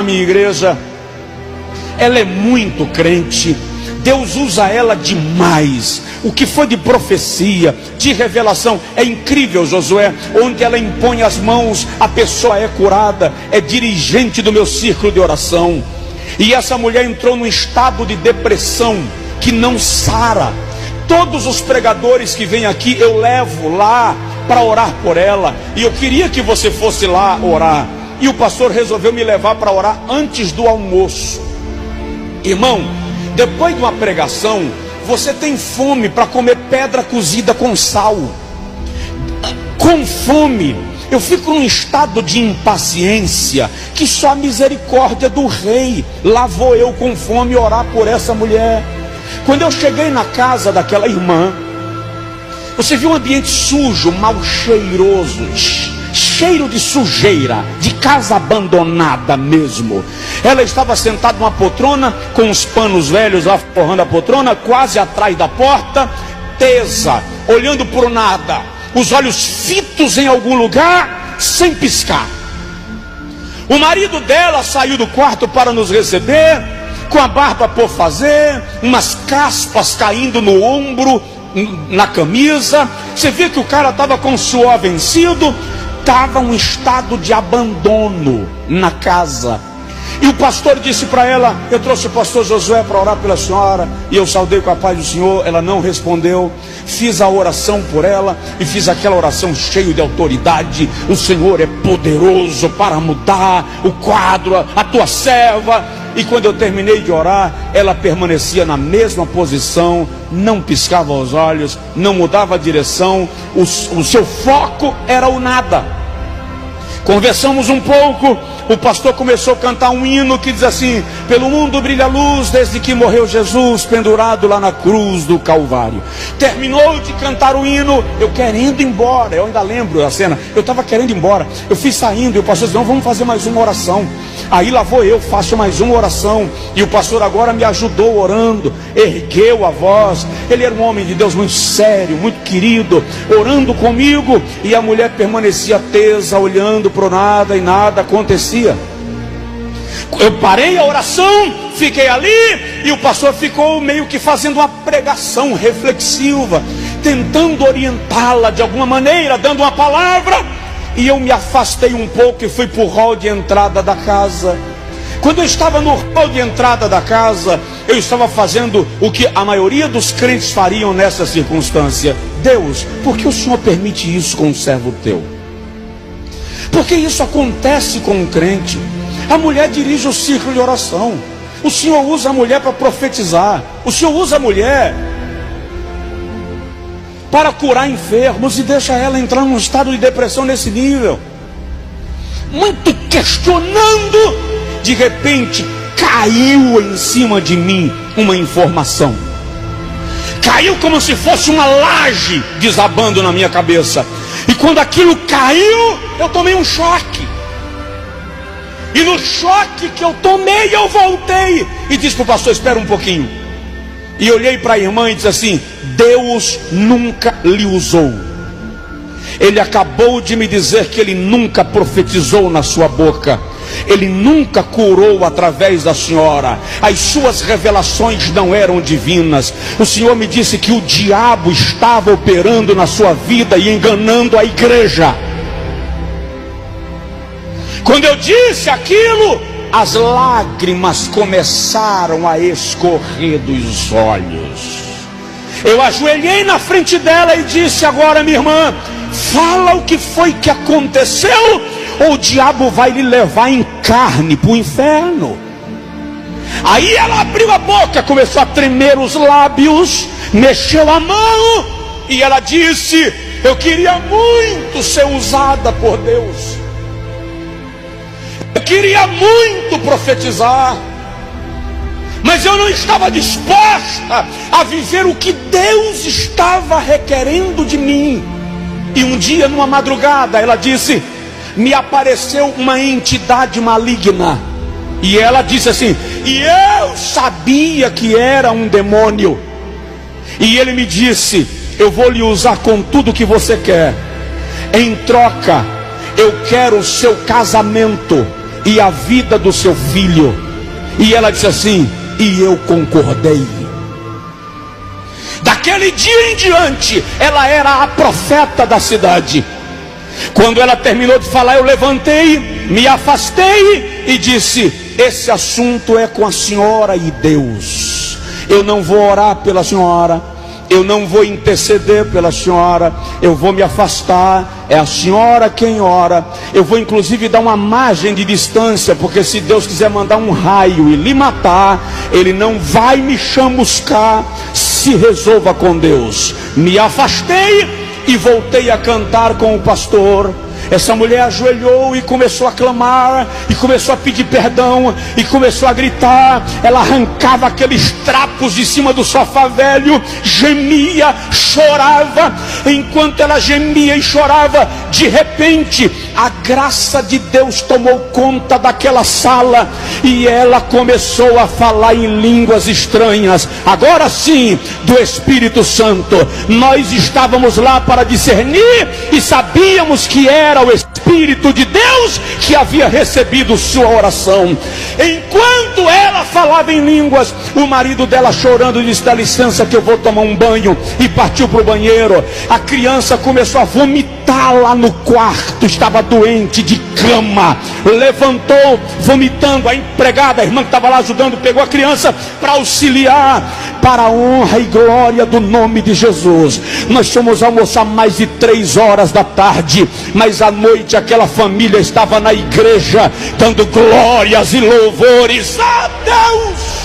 minha igreja, ela é muito crente. Deus usa ela demais. O que foi de profecia, de revelação, é incrível, Josué. Onde ela impõe as mãos, a pessoa é curada. É dirigente do meu círculo de oração. E essa mulher entrou num estado de depressão que não sara. Todos os pregadores que vêm aqui, eu levo lá para orar por ela. E eu queria que você fosse lá orar. E o pastor resolveu me levar para orar antes do almoço. Irmão, depois de uma pregação, você tem fome para comer pedra cozida com sal. Com fome, eu fico num estado de impaciência que só a misericórdia do rei. Lá vou eu com fome orar por essa mulher. Quando eu cheguei na casa daquela irmã, você viu um ambiente sujo, mal cheiroso, cheiro de sujeira, de casa abandonada mesmo. Ela estava sentada numa poltrona, com os panos velhos lá forrando a poltrona, quase atrás da porta, tesa, olhando para o nada, os olhos fitos em algum lugar, sem piscar. O marido dela saiu do quarto para nos receber, com a barba por fazer, umas caspas caindo no ombro, na camisa. Você via que o cara estava com suor vencido. Estava um estado de abandono na casa. E o pastor disse para ela: eu trouxe o pastor Josué para orar pela senhora. E eu saudei com a paz do Senhor. Ela não respondeu. Fiz a oração por ela. E fiz aquela oração cheia de autoridade: o Senhor é poderoso para mudar o quadro, a tua serva. E quando eu terminei de orar, ela permanecia na mesma posição, não piscava os olhos, não mudava a direção. O seu foco era o nada. Conversamos um pouco. O pastor começou a cantar um hino que diz assim: pelo mundo brilha a luz desde que morreu Jesus, pendurado lá na cruz do Calvário. Terminou de cantar o hino, eu querendo ir embora. Eu ainda lembro a cena, eu estava querendo ir embora. Eu fui saindo e o pastor disse: não, vamos fazer mais uma oração. Aí lá vou eu, faço mais uma oração. E o pastor agora me ajudou orando, ergueu a voz. Ele era um homem de Deus muito sério, muito querido, orando comigo. E a mulher permanecia tesa, olhando para o nada, e nada acontecia. Eu parei a oração, fiquei ali, e o pastor ficou meio que fazendo uma pregação reflexiva, tentando orientá-la de alguma maneira, dando uma palavra. E eu me afastei um pouco e fui para o hall de entrada da casa. Quando eu estava no hall de entrada da casa, eu estava fazendo o que a maioria dos crentes fariam nessa circunstância: Deus, por que o Senhor permite isso com um servo teu? Porque isso acontece com um crente. A mulher dirige o círculo de oração. O Senhor usa a mulher para profetizar. O Senhor usa a mulher para curar enfermos e deixa ela entrar num estado de depressão nesse nível. Muito questionando, de repente caiu em cima de mim uma informação. Caiu como se fosse uma laje desabando na minha cabeça. E quando aquilo caiu, eu tomei um choque. E no choque que eu tomei, eu voltei e disse para o pastor: espera um pouquinho. E olhei para a irmã e disse assim: Deus nunca lhe usou. Ele acabou de me dizer que ele nunca profetizou na sua boca. Ele nunca curou através da senhora. As suas revelações não eram divinas. O Senhor me disse que o diabo estava operando na sua vida e enganando a igreja. Quando eu disse aquilo, as lágrimas começaram a escorrer dos olhos. Eu ajoelhei na frente dela e disse: agora, minha irmã, fala o que foi que aconteceu, ou o diabo vai lhe levar em carne para o inferno. Aí ela abriu a boca, começou a tremer os lábios, mexeu a mão e ela disse: eu queria muito ser usada por Deus. Eu queria muito profetizar, mas eu não estava disposta a viver o que Deus estava requerendo de mim. E um dia, numa madrugada, ela disse: me apareceu uma entidade maligna. E ela disse assim: e eu sabia que era um demônio. E ele me disse: eu vou lhe usar com tudo que você quer. Em troca, eu quero o seu casamento. e a vida do seu filho. E ela disse assim: e eu concordei. Daquele dia em diante, ela era a profeta da cidade. Quando ela terminou de falar, eu levantei, me afastei e disse: esse assunto é com a senhora e Deus. Eu não vou orar pela senhora, eu não vou interceder pela senhora, eu vou me afastar, é a senhora quem ora. Eu vou inclusive dar uma margem de distância, porque se Deus quiser mandar um raio e lhe matar, Ele não vai me chamuscar. Se resolva com Deus. Me afastei e voltei a cantar com o pastor. Essa mulher ajoelhou e começou a clamar, e começou a pedir perdão, e começou a gritar. Ela arrancava aqueles trapos de cima do sofá velho, gemia, chorava. Enquanto ela gemia e chorava, de repente a graça de Deus tomou conta daquela sala, e ela começou a falar em línguas estranhas, agora sim, do Espírito Santo. Nós estávamos lá para discernir, e sabíamos que era o Espírito de Deus que havia recebido sua oração. Enquanto ela falava em línguas, o marido dela chorando disse: dá licença que eu vou tomar um banho, e partiu para o banheiro. A criança começou a vomitar lá no quarto, estava doente de cama, levantou vomitando. A empregada, a irmã que estava lá ajudando, pegou a criança para auxiliar. Para a honra e glória do nome de Jesus, nós fomos almoçar mais de 3 horas da tarde, mas à noite aquela família estava na igreja dando glórias e louvores a Deus.